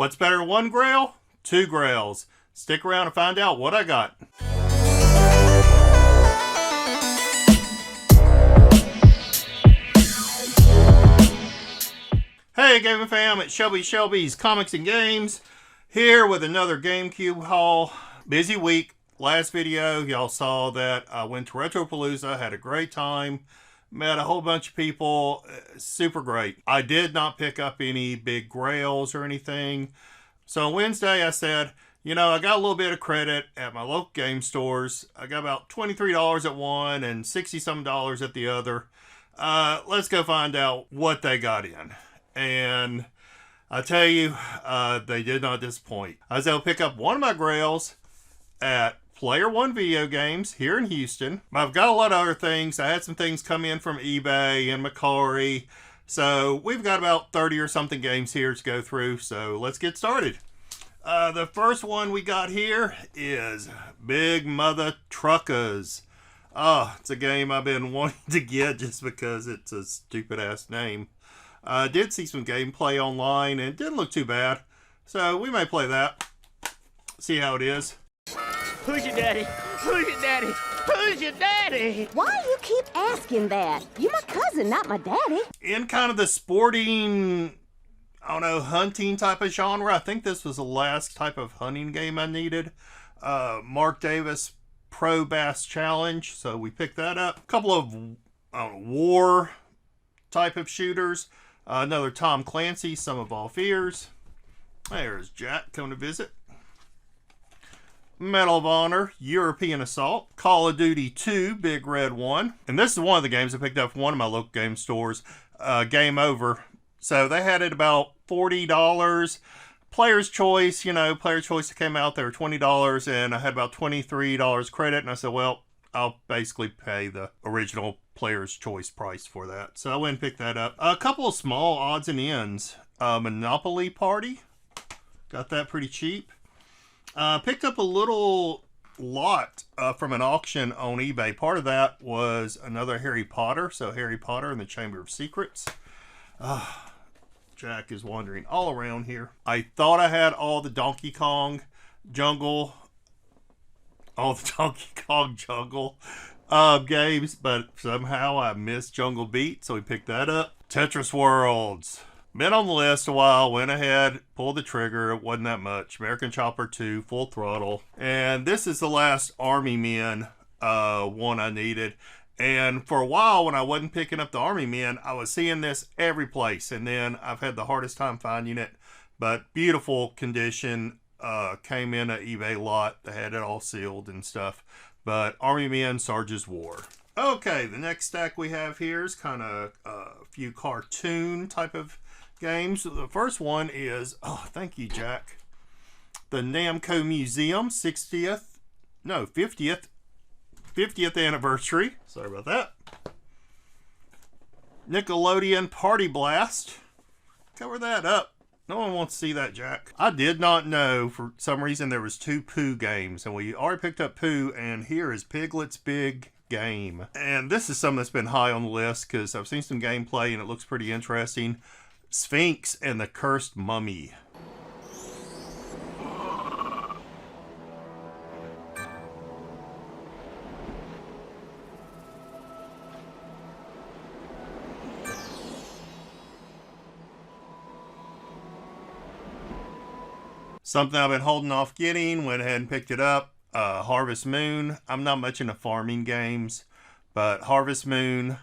What's better, one grail? Two grails. Stick around and find out what I got. Hey gaming fam, it's Shelby's Comics and Games here with another GameCube haul. Busy week. Last video y'all saw that I went to Retropalooza, had a great time, met a whole bunch of people, super great. I did not pick up any big grails or anything. So on Wednesday I said, you know, I got a little bit of credit at my local game stores. I got about $23 at one and $60-some at the other. Let's go find out what they got in. And I tell you, they did not disappoint. I was able to pick up one of my grails at Player One Video Games here in Houston. I've got a lot of other things. I had some things come in from eBay and Macari. So we've got about 30 or something games here to go through. So let's get started. The first one we got here is Big Mother Truckers. Oh, it's a game I've been wanting to get just because it's a stupid ass name. I did see some gameplay online and it didn't look too bad. So we may play that. See how it is. Who's your daddy? Who's your daddy? Who's your daddy? Why do you keep asking that? You're my cousin, not my daddy. In kind of the sporting, I don't know, hunting type of genre. I think this was the last type of hunting game I needed. Mark Davis Pro Bass Challenge. So we picked that up. A couple of war type of shooters. Another Tom Clancy, Sum of All Fears. There's Jack coming to visit. Medal of Honor, European Assault, Call of Duty 2, Big Red 1. And this is one of the games I picked up from one of my local game stores, Game Over. So they had it about $40. Player's Choice, you know, Player's Choice that came out, they were $20, and I had about $23 credit, and I said, well, I'll basically pay the original Player's Choice price for that. So I went and picked that up. A couple of small odds and ends. Monopoly Party, got that pretty cheap. Picked up a little lot from an auction on eBay. Part of that was another Harry Potter. So Harry Potter and the Chamber of Secrets. Jack is wandering all around here. I thought I had all the Donkey Kong Jungle games, but somehow I missed Jungle Beat. So we picked that up. Tetris Worlds. Been on the list a while, went ahead, pulled the trigger, it wasn't that much. American Chopper 2, Full Throttle. And this is the last Army Men one I needed. And for a while, when I wasn't picking up the Army Men, I was seeing this every place. And then I've had the hardest time finding it. But beautiful condition, came in an eBay lot. They had it all sealed and stuff. But Army Men, Sarge's War. Okay, the next stack we have here is kind of a few cartoon type of games. The first one is, oh, thank you, Jack. The Namco Museum 50th anniversary. Sorry about that. Nickelodeon Party Blast. Cover that up. No one wants to see that, Jack. I did not know for some reason there was two Pooh games, and we already picked up Pooh, and here is Piglet's Big Game. And this is something that's been high on the list because I've seen some gameplay and it looks pretty interesting. Sphinx and the Cursed Mummy. Something I've been holding off getting, went ahead and picked it up. Harvest Moon. I'm not much into farming games, but Harvest Moon,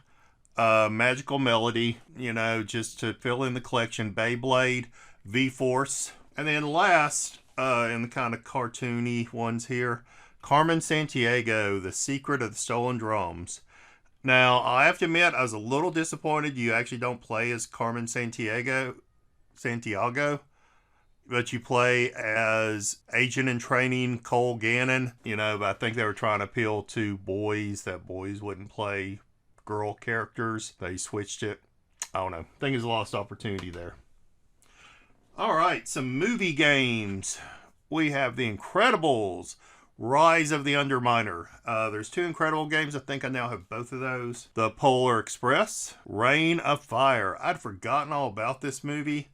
Magical Melody, you know, just to fill in the collection. Beyblade, V-Force. And then last, in the kind of cartoony ones here, Carmen Sandiego, The Secret of the Stolen Drums. Now, I have to admit, I was a little disappointed you actually don't play as Carmen Sandiego, but you play as agent in training Cole Gannon. You know, but I think they were trying to appeal to boys, that boys wouldn't play girl characters. They switched it. I don't know. I think it's a lost opportunity there. All right, some movie games. We have The Incredibles, Rise of the Underminer. There's two Incredible games. I think I now have both of those. The Polar Express, Reign of Fire. I'd forgotten all about this movie.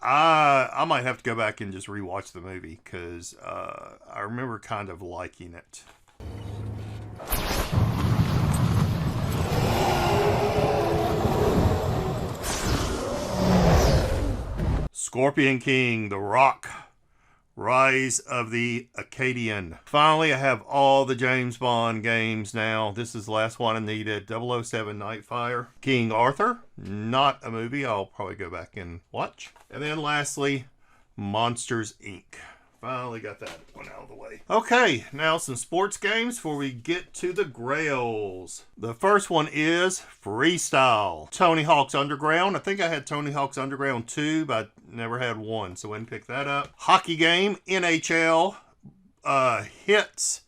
I might have to go back and just rewatch the movie because I remember kind of liking it. Scorpion King, The Rock, Rise of the Acadian. Finally, I have all the James Bond games now. This is the last one I needed. 007 Nightfire. King Arthur, not a movie I'll probably go back and watch. And then lastly, Monsters, Inc. Finally got that one out of the way. Okay, now some sports games before we get to the Grails. The first one is Freestyle. Tony Hawk's Underground. I think I had Tony Hawk's Underground 2, but I never had 1, so I went and pick that up. Hockey game, NHL, Hits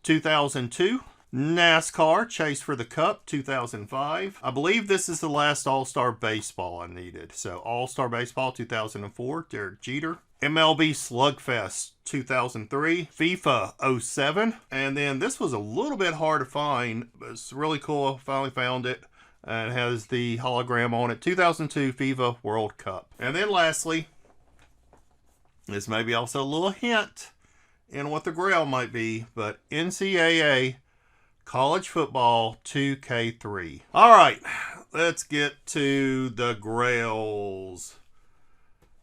2002. NASCAR, Chase for the Cup, 2005. I believe this is the last All-Star Baseball I needed. So All-Star Baseball, 2004, Derek Jeter. MLB Slugfest 2003, FIFA 07, and then this was a little bit hard to find, but it's really cool. Finally found it, and it has the hologram on it. 2002 FIFA World Cup. And then lastly, this may be also a little hint in what the Grail might be, but NCAA College Football 2K3. All right, let's get to the Grails.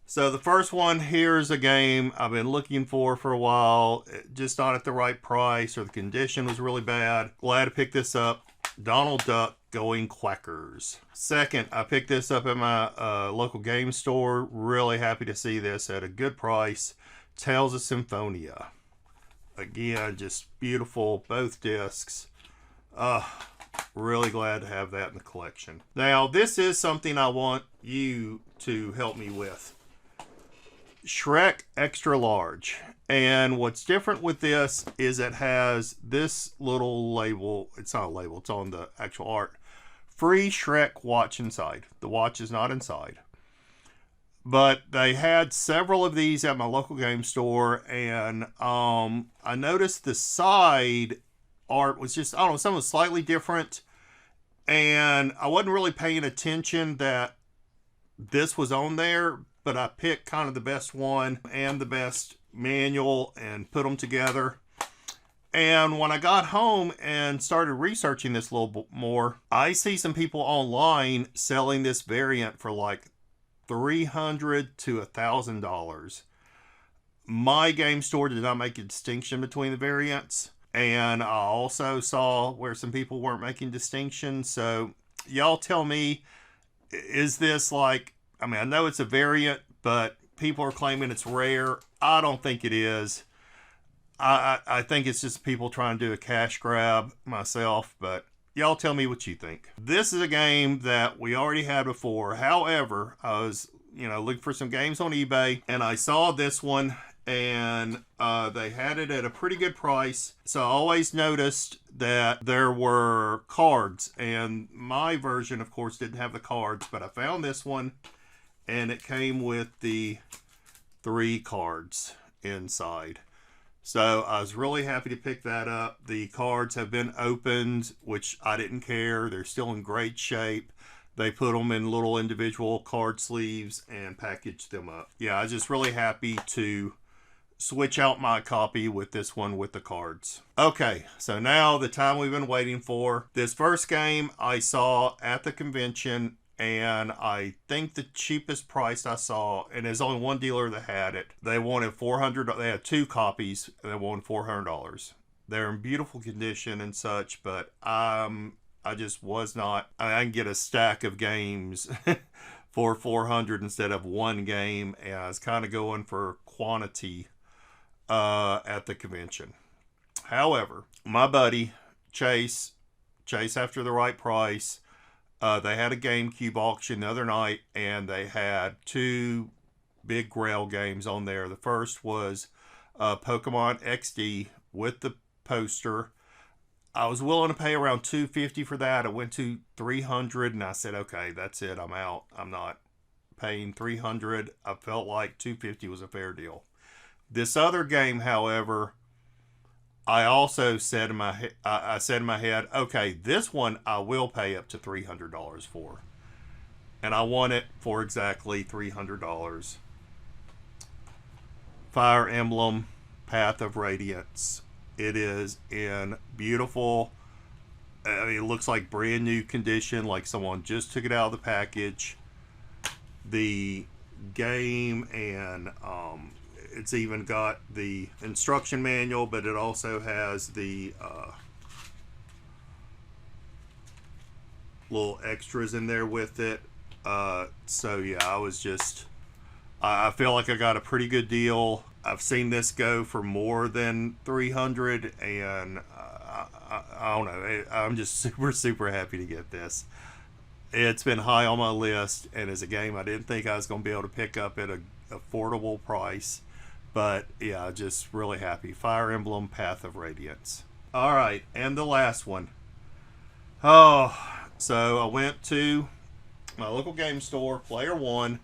So the first one, here's a game I've been looking for a while, just not at the right price or the condition was really bad. Glad to pick this up. Donald Duck Going Quackers. Second, I picked this up at my local game store. Really happy to see this at a good price. Tales of Symphonia. Again, just beautiful, both discs. Really glad to have that in the collection. Now, this is something I want you to help me with. Shrek Extra Large. And what's different with this is it has this little label. It's not a label, it's on the actual art. Free Shrek watch inside. The watch is not inside. But they had several of these at my local game store, and I noticed the side art was just, I don't know, something was slightly different. And I wasn't really paying attention that this was on there, but I picked kind of the best one and the best manual and put them together. And when I got home and started researching this a little bit more, I see some people online selling this variant for like $300 to $1,000. My game store did not make a distinction between the variants. And I also saw where some people weren't making distinctions. So y'all tell me, is this like, I mean, I know it's a variant, but people are claiming it's rare. I don't think it is. I think it's just people trying to do a cash grab myself, but y'all tell me what you think. This is a game that we already had before. However, I was, looking for some games on eBay, and I saw this one, and they had it at a pretty good price. So I always noticed that there were cards, and my version, of course, didn't have the cards, but I found this one, and it came with the 3 cards inside. So I was really happy to pick that up. The cards have been opened, which I didn't care. They're still in great shape. They put them in little individual card sleeves and packaged them up. Yeah, I was just really happy to switch out my copy with this one with the cards. Okay, so now the time we've been waiting for. This first game I saw at the convention, and I think the cheapest price I saw, and there's only one dealer that had it, they wanted $400. They had 2 copies, and they wanted $400. They're in beautiful condition and such, but I just was not. I can get a stack of games for $400 instead of one game, and I was kind of going for quantity at the convention. However, my buddy Chase after the right price, they had a GameCube auction the other night, and they had 2 big Grail games on there. The first was Pokemon XD with the poster. I was willing to pay around $250 for that. It went to $300, and I said, okay, that's it. I'm out. I'm not paying $300. I felt like $250 was a fair deal. This other game, however, I also said in my head, okay, this one I will pay up to $300 for. and I won it for exactly $300. Fire Emblem Path of Radiance. It is in beautiful, I mean, it looks like brand new condition, like someone just took it out of the package. The game, and it's even got the instruction manual, but it also has the little extras in there with it. So yeah, I feel like I got a pretty good deal. I've seen this go for more than 300, and I don't know. I'm just super happy to get this. It's been high on my list, and as a game I didn't think I was going to be able to pick up at an affordable price. But yeah, just really happy. Fire Emblem Path of Radiance. All right, and the last one. Oh, so I went to my local game store, Player One.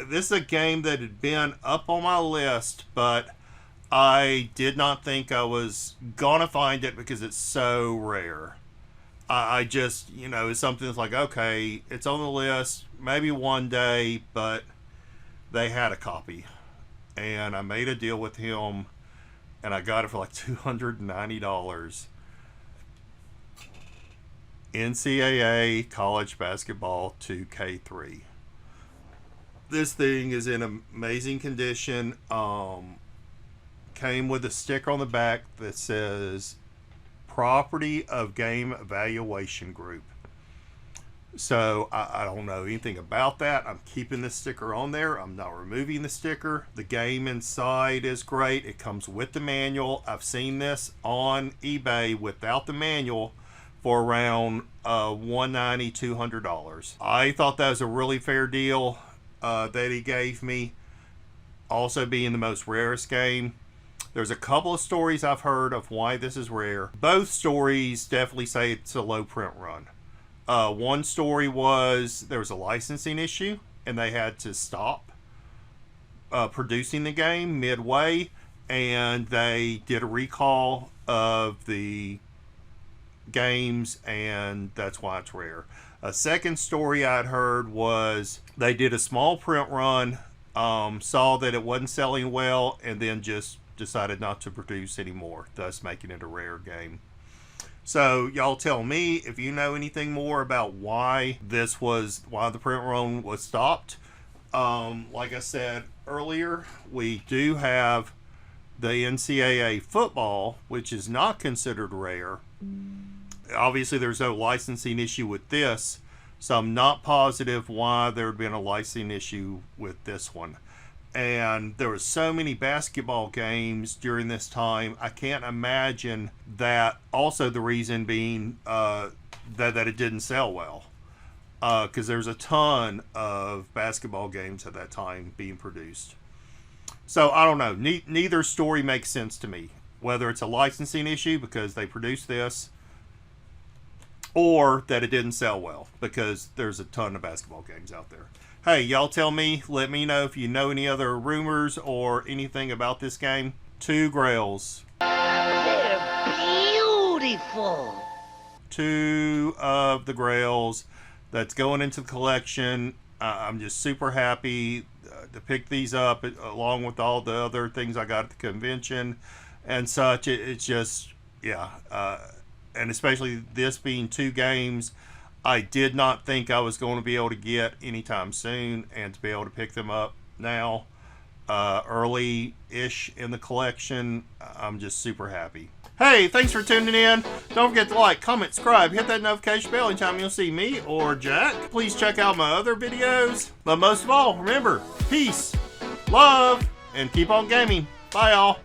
This is a game that had been up on my list, but I did not think I was gonna find it because it's so rare. I just, it's something that's like, okay, it's on the list, maybe one day, but they had a copy. And I made a deal with him, and I got it for like $290. NCAA College Basketball 2K3. This thing is in amazing condition. Came with a sticker on the back that says property of Game Evaluation Group. So I don't know anything about that. I'm keeping this sticker on there. I'm not removing the sticker. The game inside is great. It comes with the manual. I've seen this on eBay without the manual for around $190, $200. I thought that was a really fair deal that he gave me. Also being the most rarest game. There's a couple of stories I've heard of why this is rare. Both stories definitely say it's a low print run. One story was there was a licensing issue and they had to stop producing the game midway, and they did a recall of the games, and that's why it's rare. A second story I'd heard was they did a small print run, saw that it wasn't selling well, and then just decided not to produce anymore, thus making it a rare game. So y'all tell me if you know anything more about why the print run was stopped. Like I said earlier, we do have the NCAA football, which is not considered rare. Obviously there's no licensing issue with this, so I'm not positive why there had been a licensing issue with this one. And there were so many basketball games during this time, I can't imagine that also the reason being that it didn't sell well. Because there's a ton of basketball games at that time being produced. So I don't know, neither story makes sense to me. Whether it's a licensing issue because they produced this, or that it didn't sell well because there's a ton of basketball games out there. Hey, y'all tell me, let me know if you know any other rumors or anything about this game. 2 GRAILS. They're beautiful. 2 of the GRAILS that's going into the collection. I'm just super happy to pick these up along with all the other things I got at the convention and such. It's just, yeah. And especially this being 2 games I did not think I was going to be able to get anytime soon, and to be able to pick them up now, early-ish in the collection, I'm just super happy. Hey, thanks for tuning in. Don't forget to like, comment, subscribe, hit that notification bell anytime you'll see me or Jack. Please check out my other videos. But most of all, remember, peace, love, and keep on gaming. Bye, y'all.